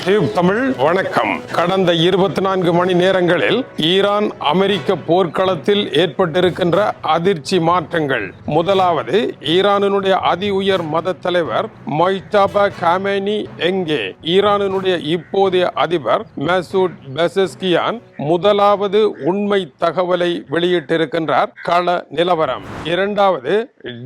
தமிழ் வணக்கம். கடந்த 24 மணி நேரங்களில் ஈரான் அமெரிக்க போர்க்களத்தில் ஏற்பட்டிருக்கின்ற அதிர்ச்சி மாற்றங்கள். முதலாவது, ஈரானினுடைய அதி உயர் மத தலைவர் மொய்டபா காமேனி எங்கே? ஈரானினுடைய இப்போதைய அதிபர் மசூத் பெசஸ்கியான் முதலாவது உண்மை தகவலை வெளியிட்டிருக்கின்றார். கள நிலவரம். இரண்டாவது,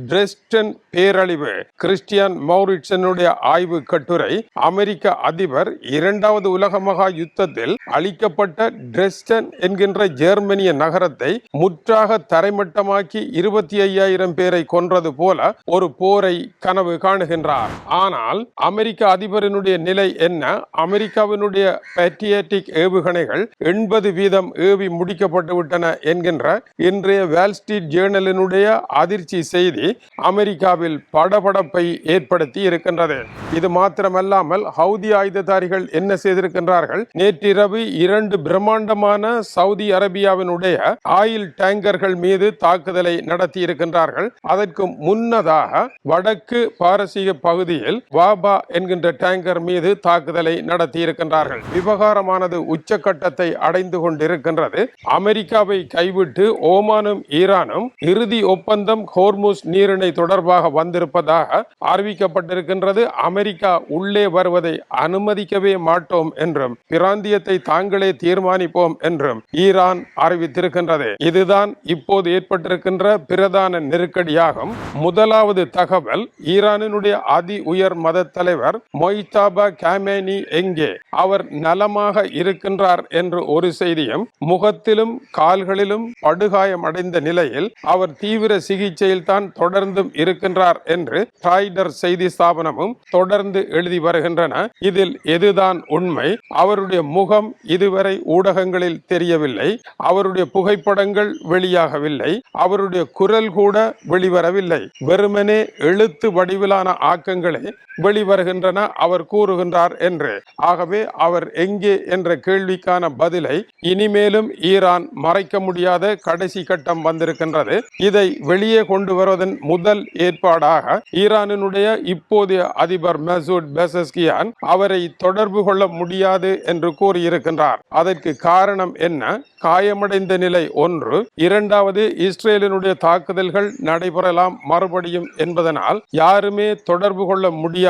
டிரெஸ்டன் பேரழிவு. கிறிஸ்டியன் மௌரிட்சனுடைய ஆய்வு கட்டுரை. அமெரிக்க அதிபர் இரண்டாவது உலக மகா யுத்தத்தில் அளிக்கப்பட்ட டிரெஸ்டன் என்கின்ற ஜெர்மனிய நகரத்தை முற்றாக தரைமட்டமாக்கி 25,000 பேரை கொன்றது போல ஒரு போரை கனவு காணுகின்றார். ஆனால் அமெரிக்க அதிபரினுடைய நிலை என்ன? அமெரிக்காவினுடைய பேட்ரியாட்டிக் ஏவுகணைகள் 80% ஏவி முடிக்கப்பட்டு விட்டன என்கின்ற இன்றைய வால் ஸ்ட்ரீட் ஜேர்னலினுடைய அதிர்ச்சி செய்தி அமெரிக்காவில் படபடப்பை ஏற்படுத்தி இருக்கின்றது. இது மாத்திரமல்லாமல் ஹவுதி ஆயுததாரிகள் என்ன செய்திருக்கின்றார்கள்? நேற்றிரவு 2 பிரம்மாண்டமான சவுதி அரேபியாவினுடைய ஆயில் டேங்கர்கள் மீது தாக்குதலை நடத்தி இருக்கின்றார்கள். அதற்கு முன்னதாக வடக்கு பாரசீக பகுதியில் வாபா என்கின்ற டேங்கர் மீது தாக்குதலை நடத்தி இருக்கின்றார்கள். விவகாரமானது உச்சக்கட்டத்தை அடைந்து கொண்டிருக்கின்றது. அமெரிக்காவை கைவிட்டு ஓமானும் ஈரானும் இறுதி ஒப்பந்தம் ஹோர்முஸ் நீரிணை தொடர்பாக வந்திருப்பதாக அறிவிக்கப்பட்டிருக்கின்றது. அமெரிக்கா உள்ளே வருவதை அனுமதிக்கவே மாட்டோம் என்றும் பிராந்தியத்தை தாங்களே தீர்மானிப்போம் என்றும் ஈரான் அறிவித்திருக்கின்றது. இதுதான் இப்போது ஏற்பட்டிருக்கின்ற பிரதான நெருக்கடியாகும். முதலாவது தகவல், ஈரானினுடைய அதி உயர் மத தலைவர் மொய்டபா காமேனி எங்கே? அவர் நலமாக இருக்கின்றார் என்று ஒரு செய்தியும், முகத்திலும் கால்களிலும் படுகாயம் அடைந்த நிலையில் அவர் தீவிர சிகிச்சையில் தான் தொடர்ந்தும் இருக்கின்றார் என்று ராய்டர் செய்தி ஸ்தாபனமும் தொடர்ந்து எழுதி வருகின்றன. இதில் எதுதான் உண்மை? அவருடைய முகம் இதுவரை ஊடகங்களில் தெரியவில்லை. அவருடைய புகைப்படங்கள் வெளியாகவில்லை. அவருடைய குரல் கூட வெளிவரவில்லை. வெறுமனே எழுத்து வடிவிலான ஆக்கங்களே வெளிவருகின்றன அவர் கூறுகின்றார் என்று. ஆகவே அவர் எங்கே என்ற கேள்விக்கான பதிலை இனிமேலும் ஈரான் மறைக்க முடியாத கடைசி கட்டம் வந்திருக்கின்றது. இதை வெளியே கொண்டு வருவதன் முதல் ஏற்பாடாக ஈரானினுடைய இப்போதைய அதிபர் மசூத் பெசஸ்கியான் அவரை தொடர்பு கொள்ள முடியாது என்று கூறியிருக்கின்றார். அதற்கு காரணம் என்ன? காயமடைந்த நிலை ஒன்று. இரண்டாவது, இஸ்ரேலினுடைய தாக்குதல்கள் நடைபெறலாம் மறுபடியும் என்பதனால் யாருமே தொடர்பு கொள்ள முடியாத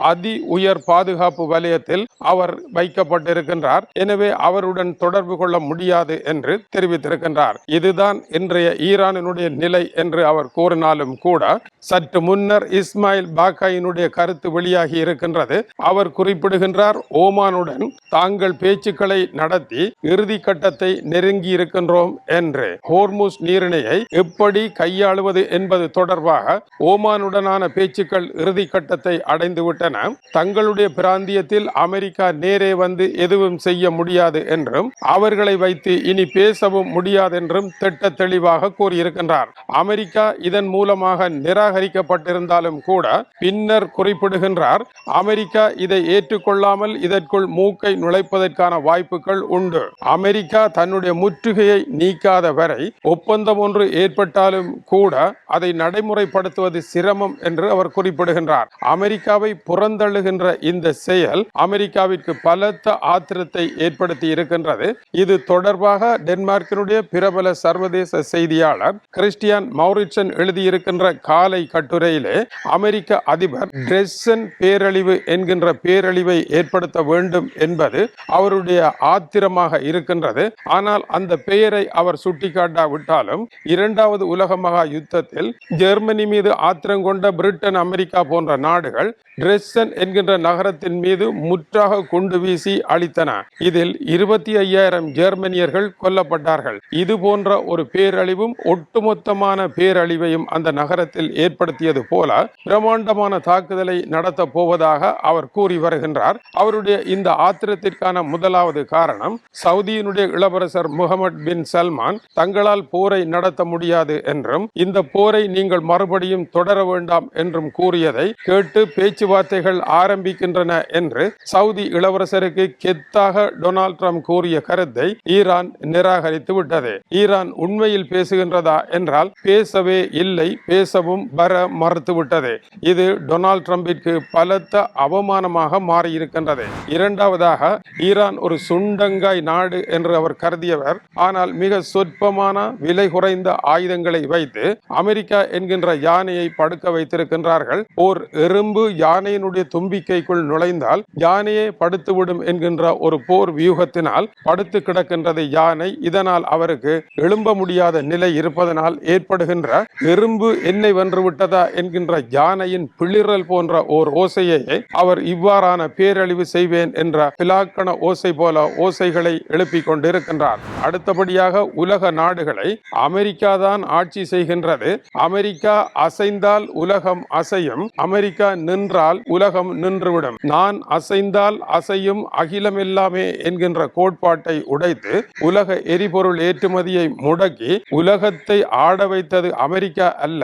அதி உயர் பாதுகாப்பு வலயத்தில் அவர் வைக்கப்பட்டிருக்கின்றார். எனவே அவருடன் தொடர்பு கொள்ள முடியாது என்று தெரிவித்திருக்கின்றார். இதுதான் இன்றைய ஈரானினுடைய நிலை என்று அவர் கூறினாலும் கூட, சற்று முன்னர் இஸ்மாயில் பாக்காயினுடைய கருத்து வெளியாகி இருக்கின்றது. அவர் குறிப்பிடுகின்றார், ஓமானுடன் தாங்கள் பேச்சுக்களை நடத்தி இறுதி கட்டத்தை நெருங்கி இருக்கின்றோம் என்று. ஹோர்முஸ் நீரிணையை எப்படி கையாளுவது என்பது தொடர்பாக ஓமானுடனான பேச்சுக்கள் இறுதி கட்டத்தை அடைந்துவிட்டன. தங்களுடைய பிராந்தியத்தில் அமெரிக்கா நேரே வந்து எதுவும் செய்ய முடியாது என்றும் அவர்களை வைத்து இனி பேசவும் முடியாது என்றும் திட்ட தெளிவாக கூறியிருக்கின்றார். அமெரிக்கா இதன் மூலமாக நிராகரிக்கப்பட்டிருந்தாலும் கூட பின்னர் குறிப்பிடுகின்றார், அமெரிக்கா இதை ஏற்றுக்கொள்ளாமல் இதற்குள் மூக்கை நுழைப்பதற்கான வாய்ப்புகள் உண்டு. அமெரிக்கா தன்னுடைய முற்றுகையை நீக்காத வரை ஒப்பந்தம் ஒன்று ஏற்பட்டாலும் கூட அதை நடைமுறைப்படுத்துவது சிரமம் என்று அவர் குறிப்பிடுகின்றார். அமெரிக்காவை புறந்தள்ளுகின்ற இந்த செயல் அமெரிக்காவிற்கு பலத்த ஆத்திரத்தை ஏற்படுத்தி இருக்கின்றது. இது தொடர்பாக டென்மார்க்கினுடைய பிரபல சர்வதேச செய்தியாளர் கிறிஸ்டியன் மௌரிட்சன் எழுதியிருக்கின்ற காலை கட்டுரையிலே அமெரிக்க அதிபர் டிரெஸ்டன் பேரழிவு என்கின்ற பேரழிவை ஏற்படுத்த வேண்டும் என்பது அவருடைய ஆத்திரமாக இருக்கின்றது. ஆனால் அந்த பெயரை அவர் சுட்டிக்காட்டாவிட்டாலும் இரண்டாவது உலக மகா யுத்தத்தில் ஜெர்மனி மீது ஆத்திரம் கொண்ட பிரிட்டன், அமெரிக்கா போன்ற நாடுகள் டிரெஸ்டன் என்கின்ற நகரத்தின் மீது முற்றாக குண்டு வீசி அழித்தன. இதில் 25,000 ஜெர்மனியர்கள் கொல்லப்பட்டார்கள். இது போன்ற ஒரு பேரழிவும் ஒட்டுமொத்தமான பேரழிவையும் அந்த நகரத்தில் ஏற்படுத்தியது போல பிரம்மாண்டமான தாக்குதலை நடத்த போவதாக அவர் கூறி வருகின்றார். அவருடைய இந்த ஆத்திரத்திற்கான முதலாவது காரணம், சவுதியினுடைய இளவரசர் முகமது பின் சல்மான் தங்களால் போரை நடத்த முடியாது என்றும் இந்த போரை நீங்கள் மறுபடியும் தொடர வேண்டாம் என்றும் கூறியதை கேட்டு பேச்சுவார்த்தைகள் ஆரம்பிக்கின்றன என்று சவுதி இளவரசருக்கு கெத்தாக டொனால்ட் ட்ரம்ப் கூறிய கருத்தை ஈரான் நிராகரித்து விட்டது. ஈரான் உண்மையில் பேசுகின்றதா என்றால் பேசவே இல்லை, பேசவும் வர மறுத்துவிட்டது. இது டொனால்ட் ட்ரம்பிற்கு பலத்த அவமானமாக மாறியிருக்கின்றது. இரண்டாவதாக, ஈரான் ஒரு சுண்டங்காய் நாடு என்று அவர் கருதியவர். ஆனால் மிக சொற்பமான விலை குறைந்த ஆயுதங்களை வைத்து அமெரிக்கா என்கின்ற யானையை படுக்க வைத்திருக்கின்றார்கள். ஓர் எறும்பு யானையினுடைய தும்பிக்கைக்குள் நுழைந்தால் யானையே படுத்துவிடும் என்கின்ற ஒரு போர் வியூகத்தினால் படுத்து கிடக்கின்றது யானை. இதனால் அவருக்கு எழும்ப முடியாத நிலை இருப்பதனால் ஏற்படுகின்ற எறும்பு என்னை வென்று விட்டதா என்கின்ற யானையின் பிளிரல் போன்ற ஓர் ஓசையை அவர் இவ்வாறான பேரழிவு செய்வேன் என்ற பிலாக்கண ஓசை போல ஓசைகளை எழுப்பிக் கொண்டிருக்கின்றார். அடுத்தபடியாக உலக நாடுகளை அமெரிக்கா தான் ஆட்சி செய்கின்றது. அமெரிக்கா அசைந்தால் உலகம் அசையும், அமெரிக்கா நின்றால் உலகம் நின்றுவிடும். நான் அசைந்தால் அசையும் அகிலம் எல்லாமே என்கின்ற கோட்பாட்டை உடைத்து உலக எரிபொருள் ஏற்றுமதியை முடக்கி உலகத்தை ஆட வைத்தது அமெரிக்கா அல்ல,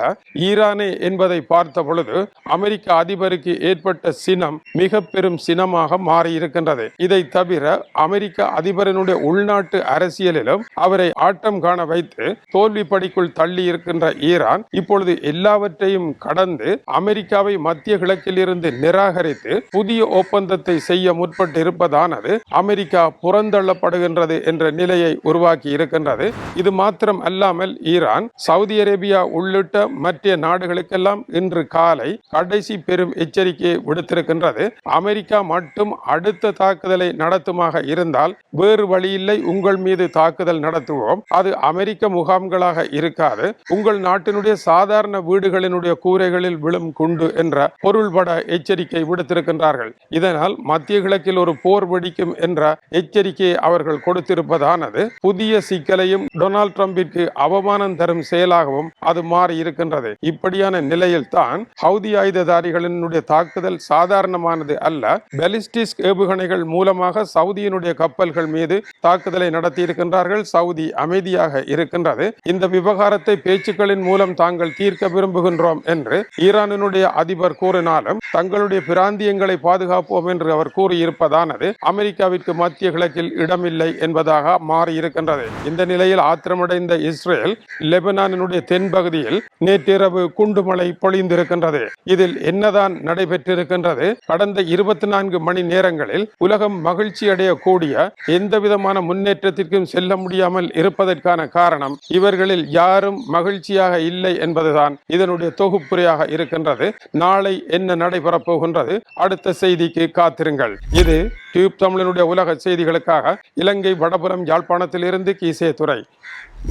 ஈரானே என்பதை பார்த்த பொழுது அமெரிக்க அதிபருக்கு ஏற்பட்ட சினம் மிக பெரும் சினமாக மாறியிருக்கின்றது. இதை தவிர அமெரிக்க அதிபரினுடைய உள்நாட்டு அரசியலிலும் அவரை ஆட்டம் காண வைத்து தோல்வி படிக்குள் தள்ளி இருக்கின்ற ஈரான் இப்பொழுது எல்லாவற்றையும் கடந்து அமெரிக்காவை மத்திய கிழக்கில் இருந்து நிராகரித்து புதிய ஒப்பந்தத்தை செய்ய முற்பட்டு இருப்பதானது அமெரிக்கா புறந்தள்ளப்படுகின்றது என்ற நிலையை உருவாக்கி இருக்கின்றது. இது மாத்திரம் அல்லாமல் ஈரான் சவுதி அரேபியா உள்ளிட்ட மற்ற நாடுகளுக்கெல்லாம் இன்று காலை கடைசி பெரும் எச்சரிக்கையை விடுத்திருக்கின்றது. அமெரிக்கா மட்டும் அடுத்த தாக்குதலை நடத்துமாக இருந்தால் வேறு வழியில்லை, உங்கள் மீது தாக்குதல் நடத்துவோம், அது அமெரிக்க முகாம்களாக இருக்காது, உங்கள் நாட்டினுடைய சாதாரண வீடுகளினுடைய கூரைகளில் விழும் குண்டு என்ற பொருள்பட எச்சரிக்கை விடுத்திருக்கின்றார்கள். இதனால் மத்திய கிழக்கில் ஒரு போர் வெடிக்கும் என்ற எச்சரிக்கையை அவர்கள் கொடுத்திருப்பதானது புதிய சிக்கலையும் டொனால்ட் ட்ரம்பிற்கு அவமானம் தரும் செயலாகவும் அது மாறி இருக்கின்றது. இப்படியான நிலையில் தான் ஹவுதி ஆயுததாரிகளினுடைய தாக்குதல் சாதாரணமானது அல்ல. பாலிஸ்டிக் ஏவுகணைகள் மூலமாக சவுதியினுடைய கப்பல்கள் மீது தாக்குதலை நடத்தி இருக்கின்றார்கள். சவுதி அமைதியாக இருக்கின்றது. இந்த விவகாரத்தை பேச்சுக்களின் மூலம் தாங்கள் தீர்க்க விரும்புகின்றோம் என்று ஈரானினுடைய அதிபர் கூறினாலும் தங்களுடைய பிராந்தியங்களை பாதுகாப்போம் என்று அவர் கூறியிருப்பதானது அமெரிக்காவிற்கு மத்திய கிழக்கில் இடமில்லை என்பதாக மாறியிருக்கின்றது. இந்த நிலையில் ஆத்திரமடைந்த இஸ்ரேல் லெபனானினுடைய தென்பகுதியில் நேற்றிரவு குண்டுமழை பொழிந்திருக்கின்றது. இதில் என்னதான் நடைபெற்றிருக்கின்றது? கடந்த 24 மணி நேரங்களில் உலகம் மகிழ்ச்சி அடையக்கூடிய எந்த விதமான முன்னேற்றத்திற்கும் செல்ல முடியாமல் இருப்பதற்கான காரணம் இவர்களில் யாரும் மகிழ்ச்சியாக இல்லை என்பதுதான் இதனுடைய தொகுப்புரையாக இருக்கின்றது. நாளை என்ன நடைபெறப் போகின்றது? அடுத்த செய்திக்கு காத்திருங்கள். இது டியூப் தமிழனுடைய உலக செய்திகளுக்காக இலங்கை வடபுறம் யாழ்ப்பாணத்தில் இருந்து கீசே துறை.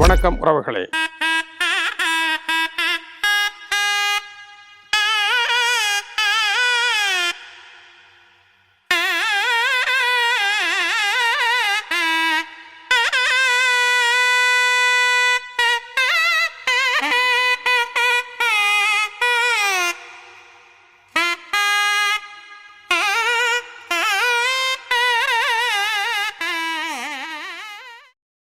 வணக்கம் உறவுகளே.